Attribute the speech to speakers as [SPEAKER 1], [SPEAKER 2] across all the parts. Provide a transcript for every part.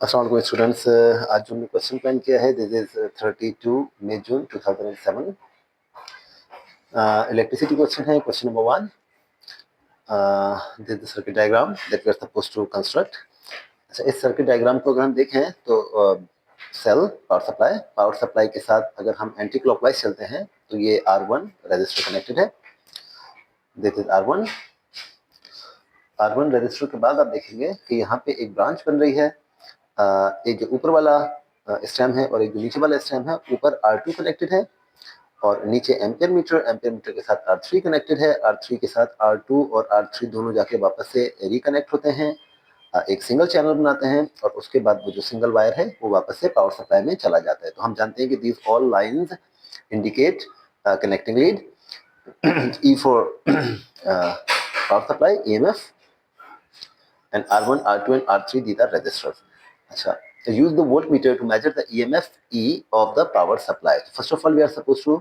[SPEAKER 1] अस्सलाम वालेकुम स्टूडेंट्स, आज जो हमने क्वेश्चन प्लान किया है दिस इज 32 मई जून 2007। इलेक्ट्रिसिटी क्वेश्चन है। Question number 1, this is the circuit diagram that we are supposed to construct. अच्छा, इस सर्किट डायग्राम को अगर हम देखें तो सेल पावर सप्लाई के साथ अगर हम एंटी क्लॉकवाइज चलते हैं तो ये R1 रजिस्टर कनेक्टेड है। दिस इज R1 रजिस्टर के बाद आप देखेंगे कि यहाँ पे एक ब्रांच बन रही है। एक जो ऊपर वाला स्टेम है और एक जो नीचे वाला स्टेम है, ऊपर R2 कनेक्टेड है और नीचे एम्पियर मीटर के साथ R3 कनेक्टेड है। R3 के साथ R2 और R3 दोनों जाके वापस से रिकनेक्ट होते हैं, एक सिंगल चैनल बनाते हैं और उसके बाद वो जो सिंगल वायर है वो वापस से पावर सप्लाई में चला जाता है। तो हम जानते हैं कि these all lines indicate connecting lead. E for power supply, EMF, and R1, R2 and R3 these are resistors. अच्छा, use the voltmeter to measure the EMF E of the power supply. First of all, we are supposed to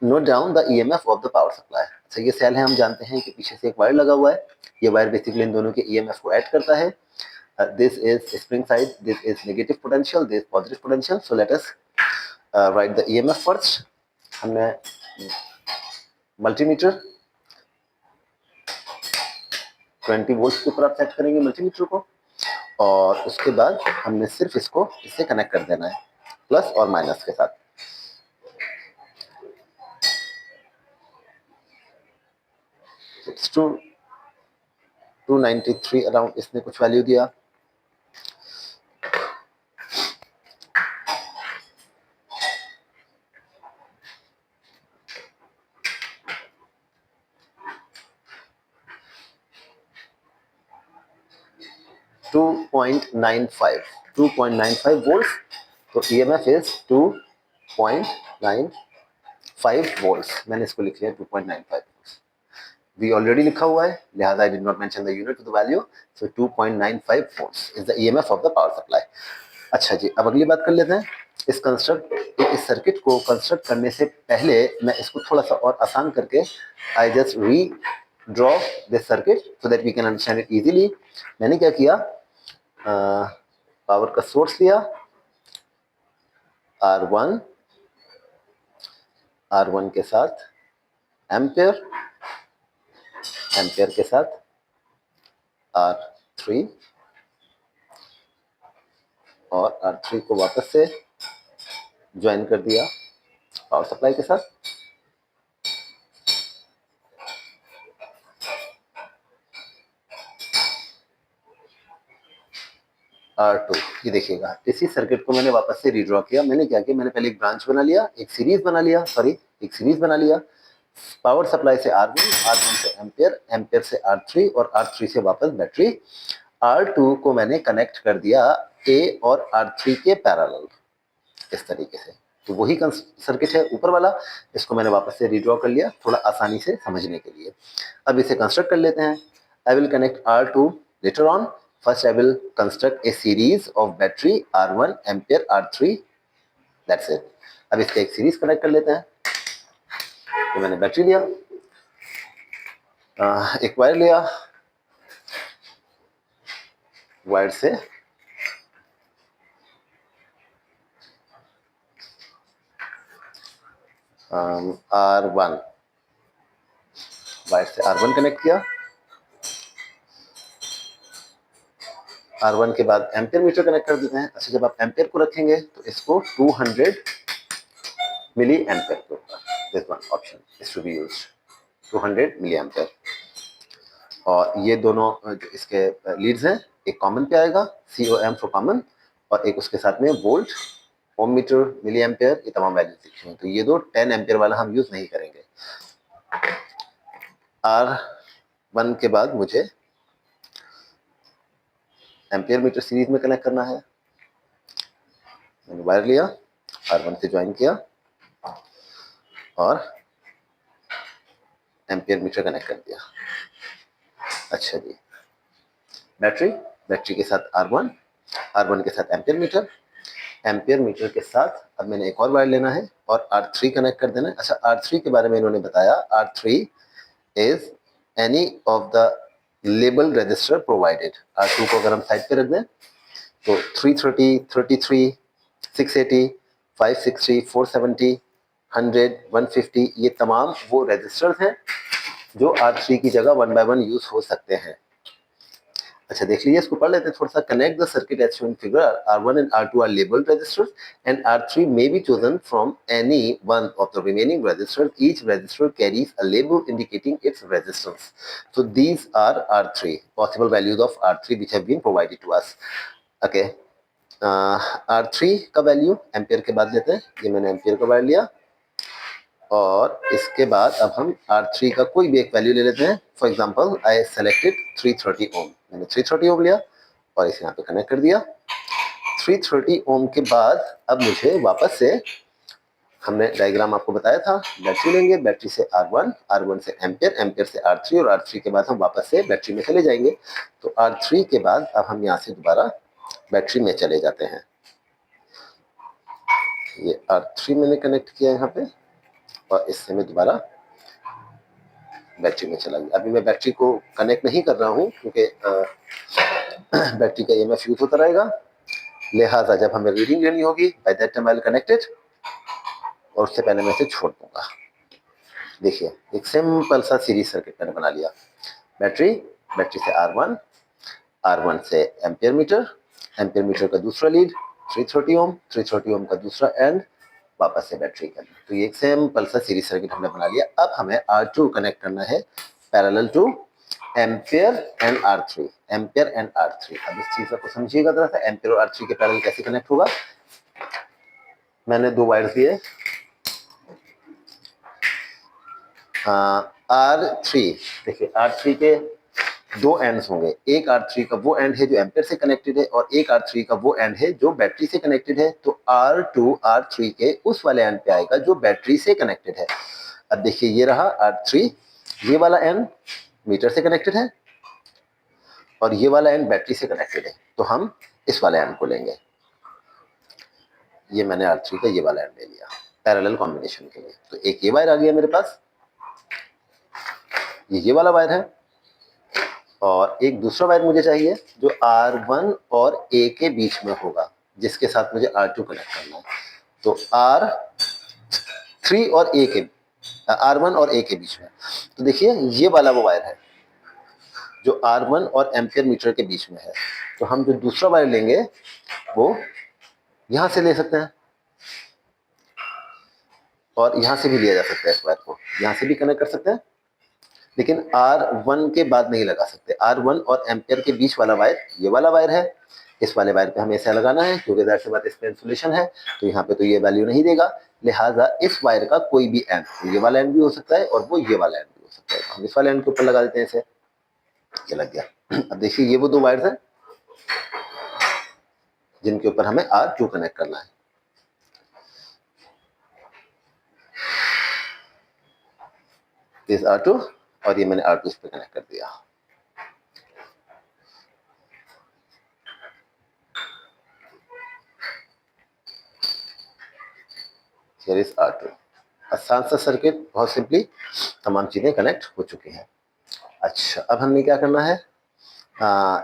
[SPEAKER 1] note down the EMF of the power supply. अच्छा, ये cell है, हम जानते हैं कि पीछे से एक वायर लगा हुआ है। ये वायर बेसिकली इन दोनों के EMF को ऐड करता है। This is spring side, this is negative potential, this is positive potential. So let us write the EMF first. हमने मल्टीमीटर 20 वोल्ट के ऊपर आप सेट करेंगे मल्टीमीटर को और उसके बाद हमने सिर्फ इसको इससे कनेक्ट कर देना है प्लस और माइनस के साथ। इट्स 293 अराउंड इसने कुछ वैल्यू दिया। Two point nine five volt. तो EMF इज 2.95 वोल्ट। मैंने इसको लिख लिया 2.95 वोल्ट। वी ऑलरेडी लिखा हुआ है, लिहाजा I did not mention the unit of the value. So 2.95 volts is the EMF of the power supply. अच्छा जी, अब अगली बात कर लेते हैं। इस सर्किट को कंस्ट्रक्ट करने से पहले मैं इसको थोड़ा सा और आसान करके I just redraw this circuit so that we can understand it easily. मैंने क्या किया, पावर का सोर्स लिया R1 के साथ एम्पियर के साथ R3 और R3 को वापस से ज्वाइन कर दिया पावर सप्लाई के साथ। R2, ये देखिएगा, इसी सर्किट को मैंने वापस से रीड्रॉ किया। मैंने क्या किया, मैंने पहले एक ब्रांच बना लिया, एक सीरीज बना लिया पावर सप्लाई से R1 से एम्पियर से R3 और R3 से वापस बैटरी। R2 को मैंने कनेक्ट कर दिया A और R3 के पैरेलल इस तरीके से। तो वही सर्किट है ऊपर वाला, इसको मैंने वापस से रीड्रॉ कर लिया थोड़ा आसानी से समझने के लिए। अब इसे कंस्ट्रक्ट कर लेते हैं। I will connect R2 later on. First I will construct a series of battery R1 ampere R3, that's it। अब इसका एक सीरीज कनेक्ट कर लेते हैं। तो मैंने बैटरी लिया, एक वायर लिया, वायर से R1 कनेक्ट किया। R1 के बाद एम्पियर मीटर कनेक्ट कर देते हैं। अच्छा, जब आप एम्पियर को रखेंगे तो इसको 200 मिली एम्पियर के ऊपर, this one option is to be used, 200 milli ampere. और ये दोनों जो इसके लीड्स हैं, एक कॉमन पे आएगा COM फॉर कॉमन और एक उसके साथ में वोल्ट, ओम मीटर, मिली एम्पियर, ये तमाम वैल्यूज लिखी हैं। तो ये दो 10 एम्पियर वाला हम यूज नहीं करेंगे। R1 के बाद मुझे एम्पियर मीटर सीरीज में कनेक्ट करना है। मैंने वायर लिया, R1 से ज्वाइन किया और एम्पियर मीटर कनेक्ट कर दिया। अच्छा जी, बैटरी के साथ R1 के साथ एम्पियर मीटर के साथ अब मैंने एक और वायर लेना है और R3 कनेक्ट कर देना है। अच्छा, R3 के बारे में इन्होंने बताया, R3 is any of the label register provided. R2 को अगर हम साइड पे रख दें तो 330, 33, 680, 560, 470, 100, 150 ये तमाम वो रजिस्टर्स हैं जो R3 की जगह 1 by 1 यूज हो सकते हैं। अच्छा देख लीजिए, इसको पढ़ लेते हैं थोड़ा सा। Connect the circuit as shown figure. R1 and R2 are labeled registers and R3 may be chosen from any one of the remaining registers. Each register carries a label indicating its resistance. So these are R3 possible values of R3 which have been provided to us. Okay, R3 का value ampere के बाद लेते हैं। ये मैंने ampere का value लिया और इसके बाद अब हम R3 का कोई भी एक वैल्यू ले लेते हैं। फॉर एग्जांपल आई सेलेक्टेड 330 ओम। मैंने 330 ओम लिया और इसे यहाँ पे कनेक्ट कर दिया। 330 ओम के बाद अब मुझे वापस से, हमने डायग्राम आपको बताया था, बैटरी लेंगे, बैटरी से R1, R1 से एम्पियर, एम्पियर से R3 और R3 के बाद हम वापस से बैटरी में चले जाएंगे। तो R3 के बाद अब हम यहाँ से दोबारा बैटरी में चले जाते हैं। ये R3 मैंने कनेक्ट किया यहाँ पे और इससे मैं दोबारा बैटरी में चला गया। अभी मैं बैटरी को कनेक्ट नहीं कर रहा हूँ क्योंकि बैटरी का EMF यूज होता रहेगा, लिहाजा जब हमें रीडिंग लेनी होगी by that time I will connected और उससे पहले मैं इसे छोड़ दूंगा। देखिए एक सिंपल सा सीरीज सर्किट मैंने बना लिया। बैटरी, बैटरी से R1, R1 से एम्पियर मीटर, एम्पियर मीटर का दूसरा लीड 330 ओम, 330 ओम का दूसरा एंड, वापस से बैटरी करना। तो ये एक सिंपल सा सीरीज सर्किट हमने बना लिया। अब हमें R2 कनेक्ट करना है parallel two ampere and R3, ampere and R3। अब इस चीज को समझिएगा जरा सा, एम्पियर और R3 के पैरेलल कैसे कनेक्ट होगा। मैंने दो वायर्स लिए, R3, देखिए R3 के दो एंड्स होंगे। एक R3 का वो एंड है जो एम्पियर से कनेक्टेड है और एक R3 का वो एंड है जो बैटरी से कनेक्टेड है। तो R2 R3 के उस वाले एंड पे आएगा जो बैटरी से कनेक्टेड है। अब देखिए ये रहा R3, ये वाला एंड मीटर से कनेक्टेड है और ये वाला एंड बैटरी से कनेक्टेड है। तो हम इस वाले एंड को लेंगे। ये मैंने R3 का ये वाला एंड ले लिया पैरेलल कॉम्बिनेशन के लिए। तो एक ये वायर आ गया मेरे पास, ये वाला वायर है, और एक दूसरा वायर मुझे चाहिए जो R1 और A के बीच में होगा, जिसके साथ मुझे R2 कनेक्ट करना है। तो R3 और A के, R1 और A के बीच में। तो देखिए ये वाला वो वायर है जो R1 और एम्पियर मीटर के बीच में है। तो हम जो दूसरा वायर लेंगे वो यहां से ले सकते हैं और यहां से भी लिया जा सकता है। इस वायर को यहां से भी कनेक्ट कर सकते हैं, लेकिन R1 के बाद नहीं लगा सकते। R1 और एम्पियर के बीच वाला वायर ये वाला वायर है। इस वाले वायर पे हमें ऐसा लगाना है क्योंकि ज़ाहिर सी बात इस पे इंसुलेशन है, तो यहाँ पे तो ये वैल्यू नहीं देगा। लिहाजा इस वायर का कोई भी एंड, ये वाला एंड भी हो सकता है और वो ये वाला एंड भी हो सकता है। हम इस वाले एंड के ऊपर लगा देते हैं इसे, ये लग गया। अब देखिए ये वो दो वायर्स हैं जिनके ऊपर हमें R2 कनेक्ट करना है। दिस R2 और ये मैंने R2 इस पे कनेक्ट कर दिया। Here is R2। आसान सा सर्किट, बहुत सिंपली तमाम चीजें कनेक्ट हो चुकी हैं। अच्छा अब हमें क्या करना है,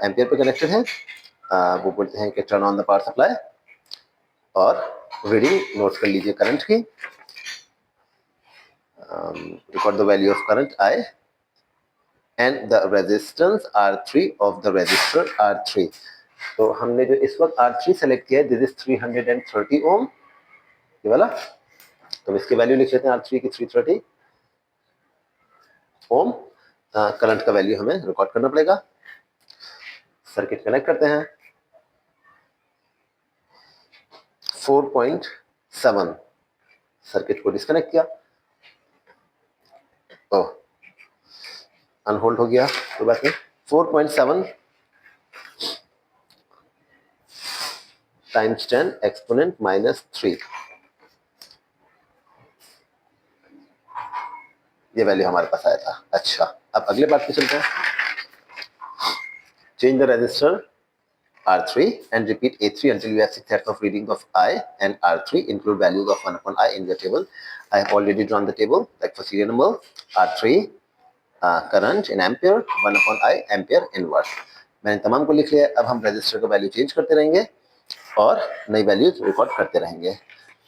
[SPEAKER 1] एम्पियर पे कनेक्टेड है, वो बोलते हैं कि turn on the power supply और रीडिंग नोट कर लीजिए करंट की। Record the value of current I and the resistance R3 of the register R3। तो हमने जो इस वक्त R3 सेलेक्ट किया है, दिस इज 330 ओम, ये वाला। तो इसकी वैल्यू लिख लेते हैं R3 की 330 ओम। करंट का वैल्यू हमें रिकॉर्ड करना पड़ेगा। सर्किट कनेक्ट करते हैं। 4.7 सर्किट को डिस्कनेक्ट किया, ओह अनहोल्ड हो गया, तो बात नहीं। 4.7 टाइम्स 10 एक्सपोनेंट -3, ये वैल्यू हमारे पास आया था। अच्छा अब अगले बात पे चलते हैं। Change the resistor R3 and repeat A3 until you have 6 sets of reading of I and R3. Include values of 1 upon I in the table. I have already drawn the table, like for serial number R3 current in ampere 1/I ampere inverse. मैंने तमाम को लिख लिया। अब हम resistor का value change करते रहेंगे और नई वैल्यूज रिकॉर्ड करते रहेंगे।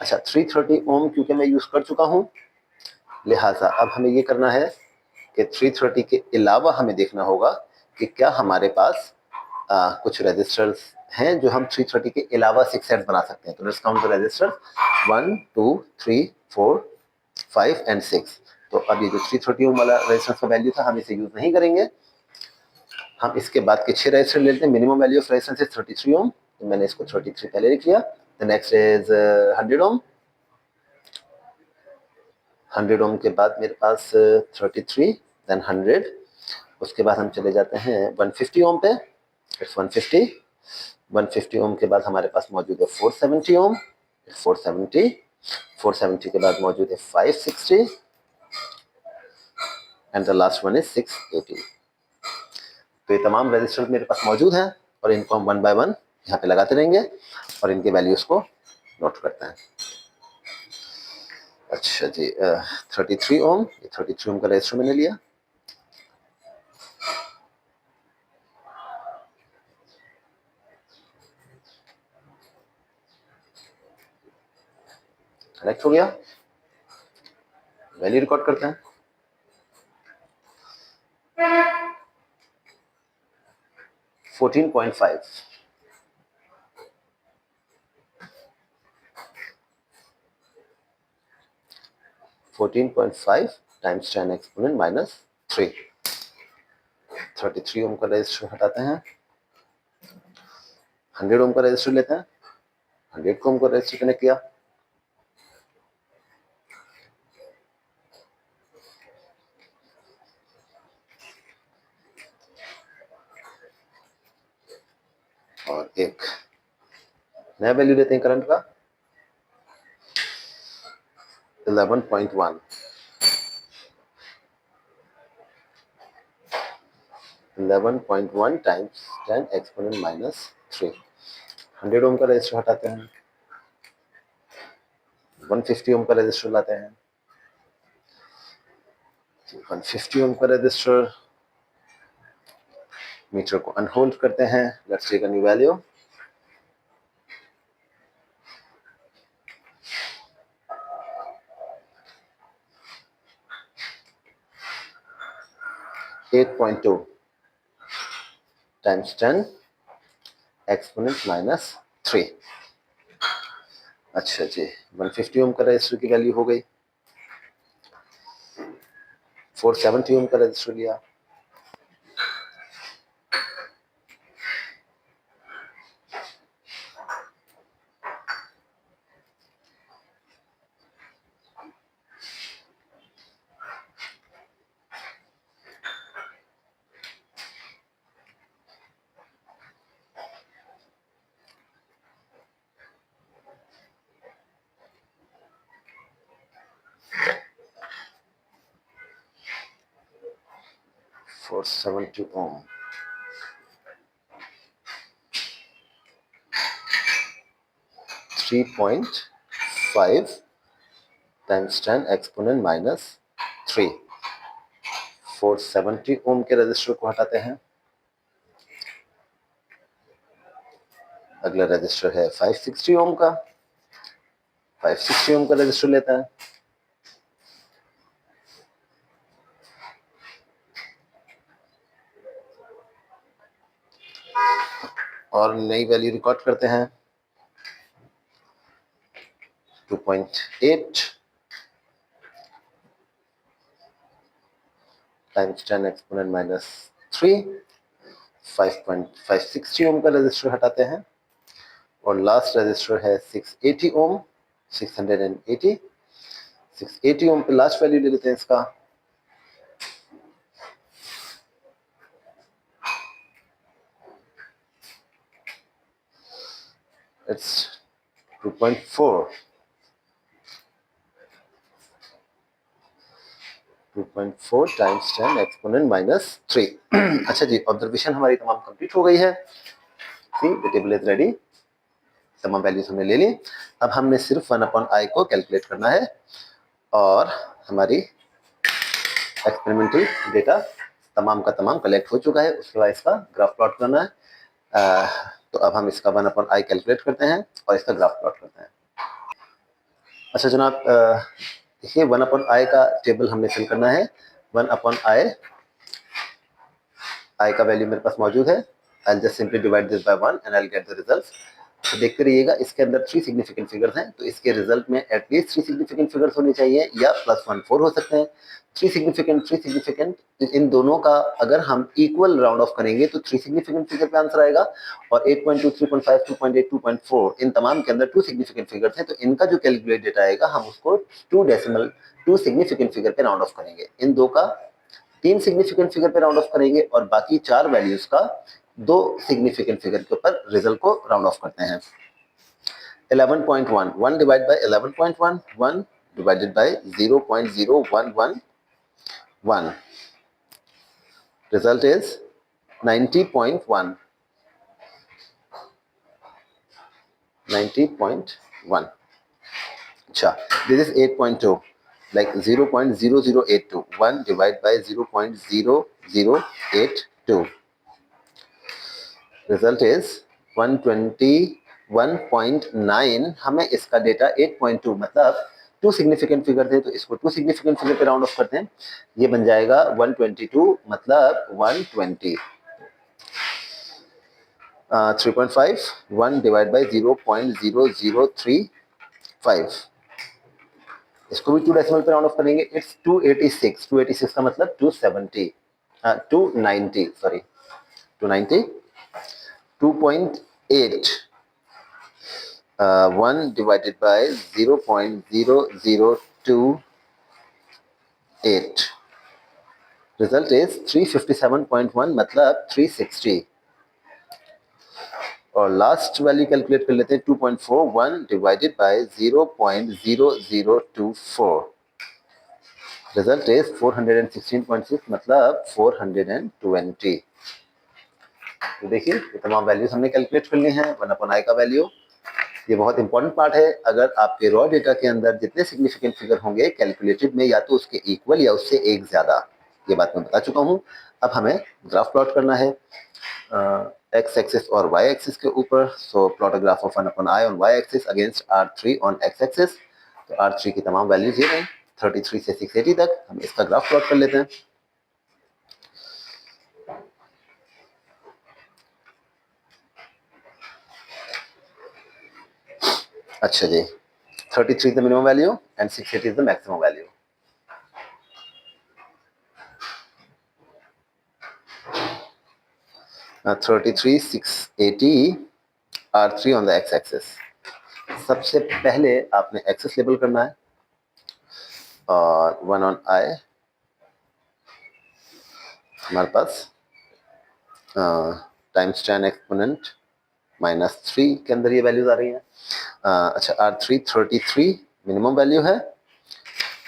[SPEAKER 1] अच्छा, 330 ओम क्योंकि मैं यूज कर चुका हूँ, लिहाजा अब हमें ये करना है कि 330 के अलावा हमें देखना होगा कि क्या हमारे पास कुछ रेजिस्टर्स हैं जो हम 330 के अलावा 6 सेट बना सकते हैं। तो let's count the resistor 1 2 3 4 5 and 6। तो अब ये जो 330 ओम वाला रेजिस्टेंस का वैल्यू था हम इसे यूज नहीं करेंगे। हम इसके बाद के 6 रेजिस्टर लेते हैं। Minimum value of resistance is 33 ओम, तो मैंने इसको 33 पहले लिख लिया। द नेक्स्ट इज 100 ओम। 100 ओम के बाद मेरे पास 33 देन 100। उसके बाद हम चले जाते हैं 150 ओम पे। इट्स 150। 150 ओम के बाद हमारे पास मौजूद है 470 ओम। 470। 470 के बाद मौजूद है 560 and the last one is 680। तो ये तमाम रेजिस्टर मेरे पास मौजूद हैं और इनको हम वन बाय वन यहाँ पे लगाते रहेंगे और इनके वैल्यूज को नोट करते हैं। अच्छा जी, 33 ओम, 33 ओम का रेजिस्टर मैंने लिया। कनेक्ट हो गया। वैल्यू रिकॉर्ड करते हैं। 14.5। 14.5 टाइम्स 10 एक्सपोनेंट माइनस 3। 33 ओम का रेजिस्टर हटाते हैं। 100 ओम का रेजिस्टर लेते हैं। 100 ओम का रेजिस्टर कनेक्ट किया। और एक नया वैल्यू लेते हैं करंट का 11.1। 11.1 टाइम्स 10 एक्सपोनेंट माइनस 3। 100 ओम का रेजिस्टर हटाते हैं। 150 ओम का रेजिस्टर लाते हैं। 150 ओम का रेजिस्टर, मीटर को अनहोल्ड करते हैं। Let's take a new value. (8.2) times 10 exponent minus 3। अच्छा जी, 150 ओम का रेजिस्टर की वैल्यू हो गई। 470 ओम का रेजिस्टर लिया। फोर 470 ओम। 3.5 टाइम्स 10 एक्सपोनेंट माइनस 3। 470 ओम के रेजिस्टर को हटाते हैं। अगला रेजिस्टर है 560 ओम का। 560 ओम का रेजिस्टर लेता है। और नई वैल्यू रिकॉर्ड करते हैं 2.8 टाइम्स 10 एक्सपोनेंट माइनस 3। 560 ओम का रेजिस्टर हटाते हैं और लास्ट रेजिस्टर है 680 ओम। 680 ओम पे लास्ट वैल्यू ले लेते हैं इसका। इट्स 2.4। 2.4 times 10 exponent minus 3। अच्छा जी, ऑब्जर्वेशन हमारी तमाम कंप्लीट हो गई है। See the table is ready. तमाम वैल्यूज हमने ले ली। अब हमने सिर्फ 1/I को कैलकुलेट करना है और हमारी एक्सपेरिमेंटल डेटा तमाम का तमाम कलेक्ट हो चुका है। उसके बाद इसका ग्राफ प्लॉट करना है। तो अब हम इसका 1/i कैलकुलेट करते हैं और इसका ग्राफ प्लॉट करते हैं। अच्छा जनाब, देखिए 1/i का टेबल हमने फिल करना है। 1/i का वैल्यू मेरे पास मौजूद है। I'll just simply divide this by 1 and I'll get the results. तो देखते रहिएगा, इसके अंदर 3 सिग्निफिकेंट फिगर्स हैं, तो इसके रिजल्ट में एटलीस्ट 3 सिग्निफिकेंट फिगर्स होने चाहिए या +1 4 हो सकते हैं। 3 सिग्निफिकेंट इन दोनों का अगर हम इक्वल राउंड ऑफ करेंगे तो 3 सिग्निफिकेंट फिगर पे आंसर आएगा, और 8.2 3.5 2.8 2.4 इन तमाम के अंदर 2 सिग्निफिकेंट फिगर्स हैं, तो इनका जो कैलकुलेट डेटा आएगा हम उसको 2 सिग्निफिकेंट फिगर पे राउंड ऑफ करेंगे। इन दो का 3 सिग्निफिकेंट फिगर पे राउंड ऑफ करेंगे और बाकी 4 वैल्यूज का 2 सिग्निफिकेंट फिगर के ऊपर रिजल्ट को राउंड ऑफ करते हैं। 11.1 1 divide by 11.1 1 divided by 0.0111 result is 90.1 90.1। अच्छा, this is 8.2 like 0.0082 1 divided by 0.0082 result is 121.9। हमें इसका डेटा 8.2 मतलब 2 सिग्निफिकेंट फिगर थे, तो इसको 2 सिग्निफिकेंट फिगर पे राउंड ऑफ करते हैं, ये बन जाएगा 122 मतलब 120। 3.5 1 डिवाइड बाय 0.0035 इसको भी 2 डेसिमल पे राउंड ऑफ करेंगे, इट्स 286। 286 का मतलब 270 290 sorry 290 2.8 1 divided by 0.0028 result is 357.1 मतलब 360। और लास्ट वैल्यू कैलकुलेट कर लेते हैं 2.41 डिवाइडेड बाय 0.0024 रिजल्ट इज 416.6 मतलब 420। तो देखिए ये तमाम वैल्यूज हमने कैलकुलेट कर ली हैं। 1/i का वैल्यू ये बहुत इंपॉर्टेंट पार्ट है। अगर आपके रॉ डेटा के अंदर जितने सिग्निफिकेंट फिगर होंगे कैलकुलेटेड में या तो उसके इक्वल या उससे एक ज्यादा, ये बात मैं बता चुका हूँ। अब हमें ग्राफ प्लॉट करना है एक्स एक्सिस और वाई एक्सिस के ऊपर। So plot a graph of 1/i on Y axis against R3 on X axis. तो R3 की तमाम वैल्यूज ये रही 33 से 680 तक। हम इसका ग्राफ प्लॉट कर लेते हैं। अच्छा जी, 33 is the minimum value and 680 is the maximum value. Now 33 680 R3 on the x-axis. सबसे पहले आपने एक्सिस लेबल करना है और 1/i हमारे पास टाइम्स tan एक्सपोनेंट -3 के अंदर ये वैल्यूज आ रही हैं। अच्छा, R3 33 मिनिमम वैल्यू है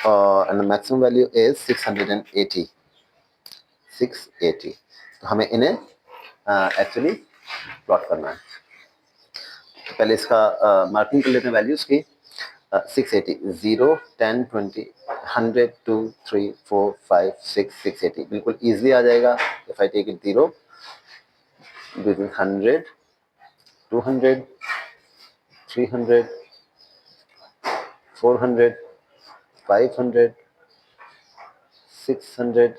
[SPEAKER 1] और एंड मैक्सिमम वैल्यू इज 680। तो हमें इन्हें एक्चुअली प्लॉट करना है। तो पहले इसका मार्किंग कर लेते हैं वैल्यूज की। 680 0 10 20 100 2 3 4 5 6 680 बिल्कुल इजीली आ जाएगा। If I take it 0 between 100 200 300 400 500 600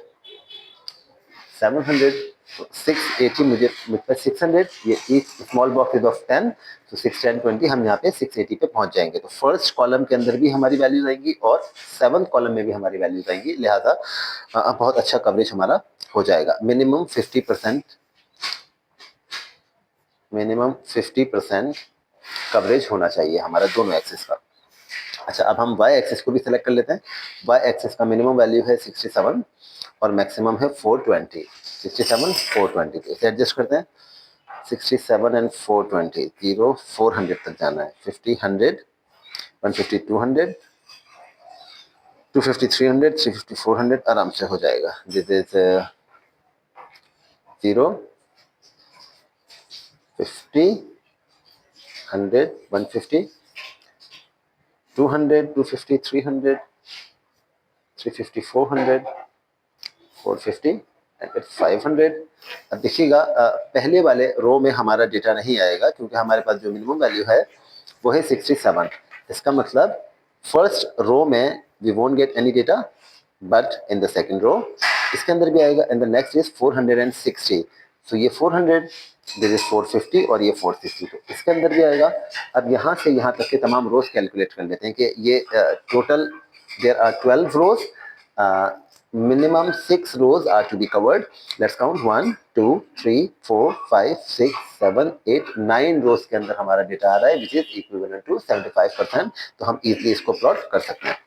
[SPEAKER 1] 700 680 मुझ पर 600 ये एक स्मॉल बॉक्स इज ऑफ 10 तो 6 10 20 हम यहाँ पे 680 पे पहुंच जाएंगे। तो फर्स्ट कॉलम के अंदर भी हमारी वैल्यूज आएंगी और 7th कॉलम में भी हमारी वैल्यूज आएंगी, लिहाजा बहुत अच्छा कवरेज हमारा हो जाएगा। मिनिमम 50% कवरेज होना चाहिए हमारा दोनों एक्सिस का। अच्छा, अब हम y एक्सिस को भी सिलेक्ट कर लेते हैं। y एक्सिस का मिनिमम वैल्यू है 67 और मैक्सिमम है 420। 67 420 तो इसे एडजस्ट करते हैं। 67 एंड 420 0 400 तक जाना है। 50 100 150 200 250 300 350 400 आराम से हो जाएगा। दिस इज 0 50 100 150 200 250 300 350 400 450 एंड फिर 500। अब देखिएगा पहले वाले रो में हमारा डेटा नहीं आएगा क्योंकि हमारे पास जो मिनिमम वैल्यू है वो है 67। इसका मतलब फर्स्ट रो में we won't get any data, but in the second row इसके अंदर भी आएगा। And the next is 460। So ये 400, दिस इज 450 और ये 460, तो इसके अंदर भी आएगा। अब यहाँ से यहाँ तक के तमाम रोज कैलकुलेट कर लेते हैं कि ये total there are 12 rows, minimum 6 rows are to be covered. Let's count 1 2 3 4 5 6 7 8 9 rows के अंदर हमारा डेटा आ रहा है, which is equivalent to 75%। तो हम इजीली इसको प्लॉट कर सकते हैं।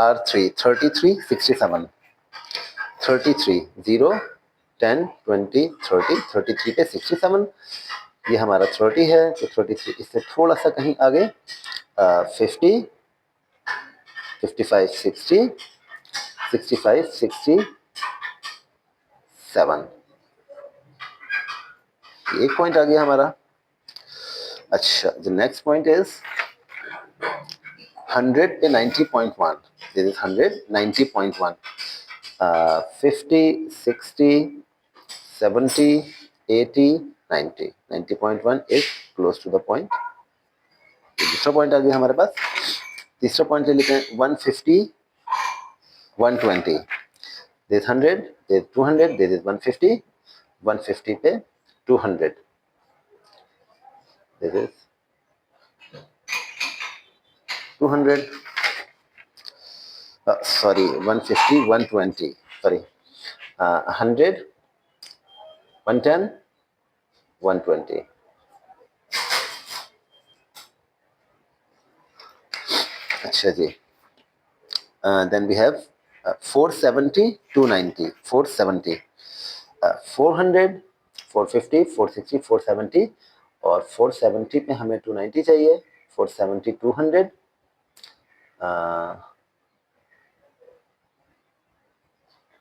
[SPEAKER 1] R3 33 67 33 0 10 20 30 33 पे 67, ये हमारा 30 है तो 33 इससे थोड़ा सा कहीं आगे 50 55 60 65 67, एक पॉइंट आ गया हमारा। अच्छा, द नेक्स्ट पॉइंट इज 100 पे 90.1, this is 100 90.1, 50 60 70 80 90 90.1 is close to the point. दूसरा पॉइंट आ गया हमारे पास। तीसरा पॉइंट ले लेते हैं 150 120, दिस 100 दिस 200 दिस इज 150 150 पे 200, दिस इज 200, sorry 150 120, sorry 100 110 120। अच्छा जी, देन वी हैव 470 290 470, 400 450 460 470 और 470 पे हमें 290 चाहिए, 470 200,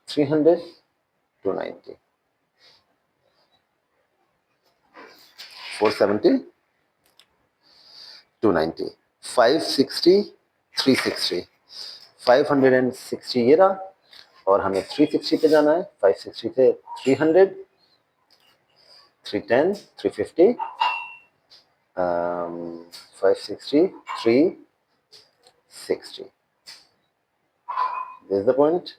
[SPEAKER 1] 300 290, 470 290, 560 360, 560 ये रहा और हमें 360 पे जाना है। 560 से 300 310 350, 560 360, this is the point।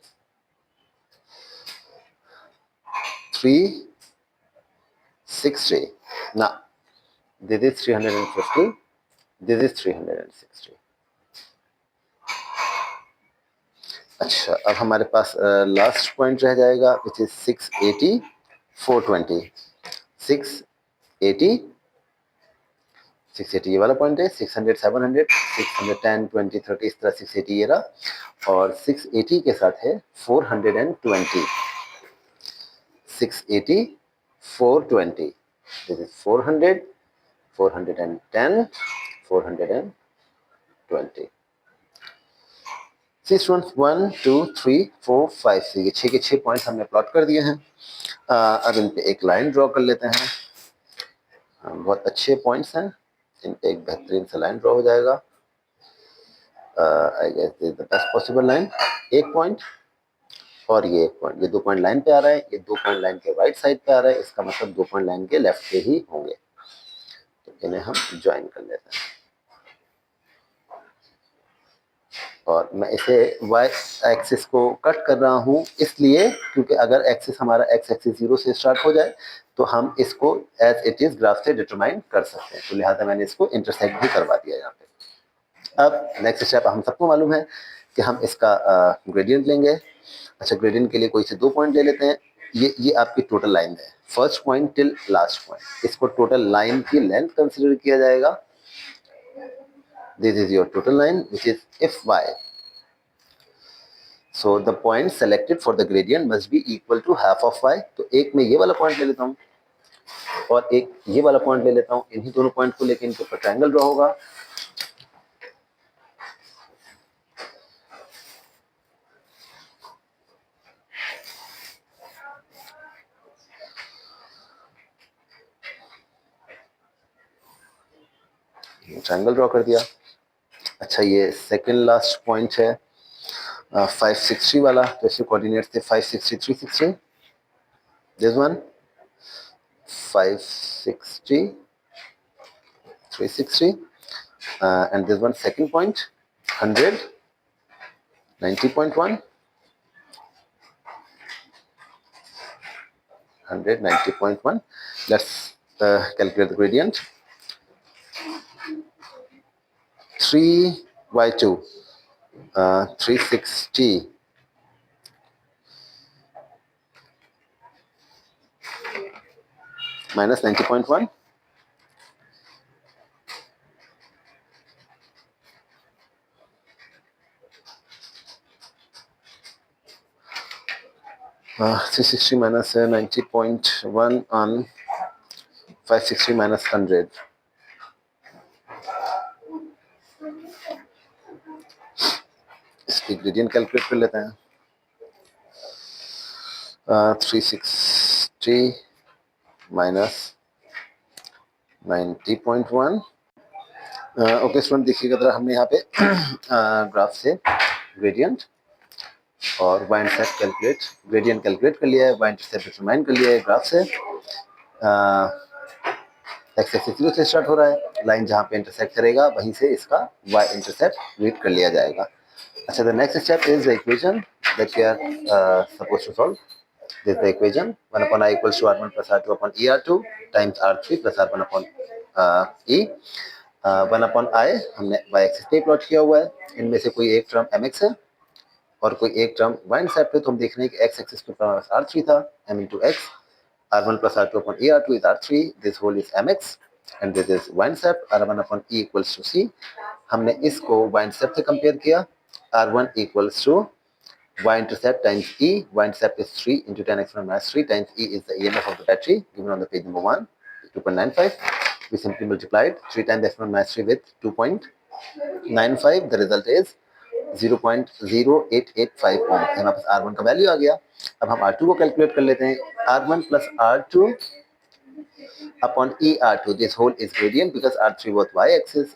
[SPEAKER 1] 360, now this is 350, this is 360। अच्छा, अब हमारे पास लास्ट पॉइंट रह जाएगा विच इज 680 420, 680 680 ये वाला पॉइंट है, 600 700 610 20 30 इस तरह 680 ये रहा और 680 के साथ है 420, 680 420, दिस इज 400 410 420। 1 2 3 4 5 6 ये 6 के 6 पॉइंट्स हमने प्लॉट कर दिए हैं। अब इन पे एक लाइन ड्रॉ कर लेते हैं। बहुत अच्छे पॉइंट्स हैं, इन पे एक बेहतरीन सा लाइन ड्रॉ हो जाएगा। I guess this the best possible line. एक पॉइंट और ये एक पॉइंट, ये 2 पॉइंट लाइन पे आ रहा है, ये 2 पॉइंट लाइन के राइट साइड पे आ रहा है, इसका मतलब 2 पॉइंट लाइन के लेफ्ट पे ही होंगे, तो इन्हें हम ज्वाइन कर लेते हैं। और मैं इसे y एक्सिस को कट कर रहा हूँ इसलिए क्योंकि अगर एक्सिस हमारा x एक्सिस 0 से स्टार्ट हो जाए तो हम इसको एज इट इज ग्राफ से डिटरमाइन कर सकते हैं, तो लिहाजा मैंने इसको इंटरसेक्ट भी करवा दिया यहाँ पे। अब नेक्स्ट स्टेप हम सबको मालूम है कि हम इसका ग्रेडियंट लेंगे। अच्छा, ग्रेडियंट के लिए कोई से 2 पॉइंट ले लेते हैं। ये आपकी टोटल लाइन है, first point till last point, इसको टोटल लाइन की लेंथ कंसिडर किया जाएगा। This is your total line which is fy. So the point selected for the gradient must be equal to half of y। तो एक में ये वाला point ले लेता हूँ और एक ये वाला पॉइंट ले लेता हूँ, इन्हीं दोनों पॉइंट को लेकर इनके ऊपर ट्रायंगल ड्रॉ होगा। ट्रायंगल ड्रॉ कर दिया। अच्छा, ये सेकंड लास्ट पॉइंट है 560 वाला, तो इसके कोऑर्डिनेट्स थे 560 360, this one 560 360, and this one second point 100 90.1 100 90.1. Let's calculate the gradient. 3 by 2 360 minus 90.1. Uh, 360 minus 90.1 on 560 minus 100. इसकी ग्रेडियंट कैलकुलेट कर लेते हैं. 360 minus 90.1. ओके स्टूडेंट, देखिएगा जरा, हमने यहाँ पे ग्राफ से ग्रेडियंट और Y intercept calculate, gradient calculate कर लिया है, वाई इंटरसेप्ट डिटरमाइन कर लिया है ग्राफ से. एक्स एक्सिस 0 से स्टार्ट हो रहा है, लाइन जहाँ पे इंटरसेक्ट करेगा वहीं से इसका वाई इंटरसेप्ट रीड कर लिया जाएगा. अच्छा, the next step is the equation that we are supposed to solve. This is the equation 1 upon I equals to R1 plus R2 upon ER2 times R3 plus R1 upon E. 1 upon I हमने y axis पे plot किया हुआ है. इनमें से कोई एक term mx है और कोई एक टर्म y इंटरसेप्ट है, तो हम देख रहे हैं कि x एक्सिस पे R3 था, m into x. R1 plus R2 upon ER2 is R3. This whole is mx and this is y intercept. R1 upon E equals to C. हमने इसको y इंटरसेप्ट से कंपेयर किया. R1 equals to y-intercept times E. Y-intercept is 3 into 10x minus 3 times E is the EMF of the battery given on the page number 1, 2.95. We simply multiplied 3 times x minus 3 with 2.95. The result is 0.0885 ohm. हमारे पास R1 का value आ गया. अब हम R2 को calculate कर लेते हैं. R1 plus R2 upon ER2. This whole is gradient because R3 was y-axis,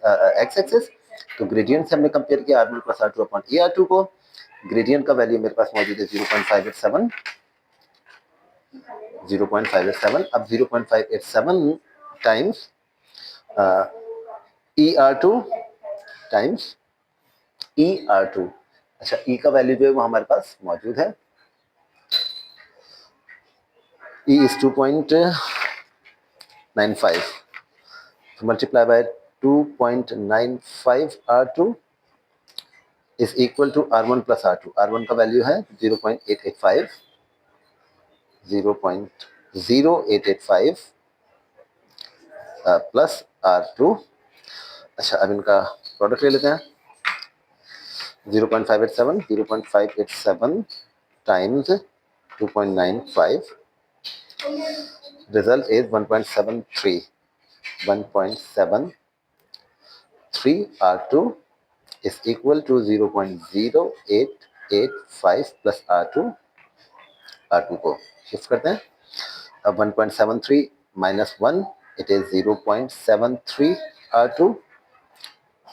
[SPEAKER 1] x-axis. तो ग्रेडियंट से हमने कंपेयर किया R1 plus R2 upon ER2 को. ग्रेडियंट का वैल्यू मेरे पास मौजूद है 0.587. 0.587. अब 0.587 टाइम्स ER2 टाइम्स ER2. अच्छा, E का वैल्यू जो है वो हमारे पास मौजूद है. E is 2.95. तो multiply by 2.95 R2 is equal to R1 plus R2. R1 का वैल्यू है 0.885. 0.0885 प्लस R2. अच्छा, अब इनका प्रोडक्ट ले लेते हैं. 0.587 times 2.95. Result is 1.73. 1.73 R2 is equal to 0.0885 plus R2. R2 को शिफ्ट करते हैं. अब 1.73 minus 1, it is 0.73 R2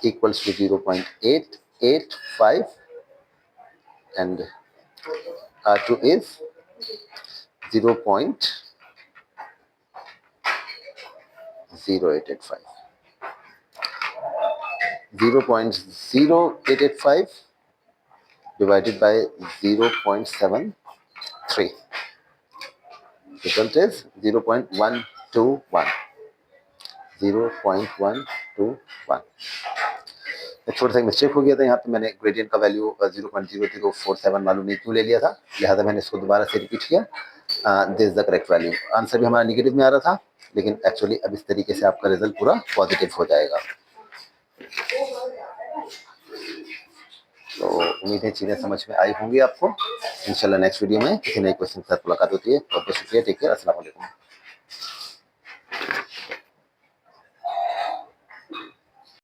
[SPEAKER 1] equals to 0.885 and R2 is 0.0885. 0.0885 divided by 0.73. Result is 0.121. 0.121. एक छोटा सा मिस्टेक हो गया था यहाँ पे. मैंने ग्रेडियंट का वैल्यू 0.0047 मालूम नहीं क्यों ले लिया था, लिहाजा मैंने इसको दोबारा से रिपीट किया. This is the correct value. Answer भी हमारा निगेटिव में आ रहा था, लेकिन एक्चुअली अब इस तरीके से आपका रिजल्ट पूरा पॉजिटिव हो जाएगा. तो उम्मीद है चीज़ें समझ में आई होंगी आपको. इंशाल्लाह नेक्स्ट वीडियो में किसी नए क्वेश्चन के साथ मुलाकात होती है. बहुत बहुत शुक्रिया. Take care. अस्सलाम वालेकुम.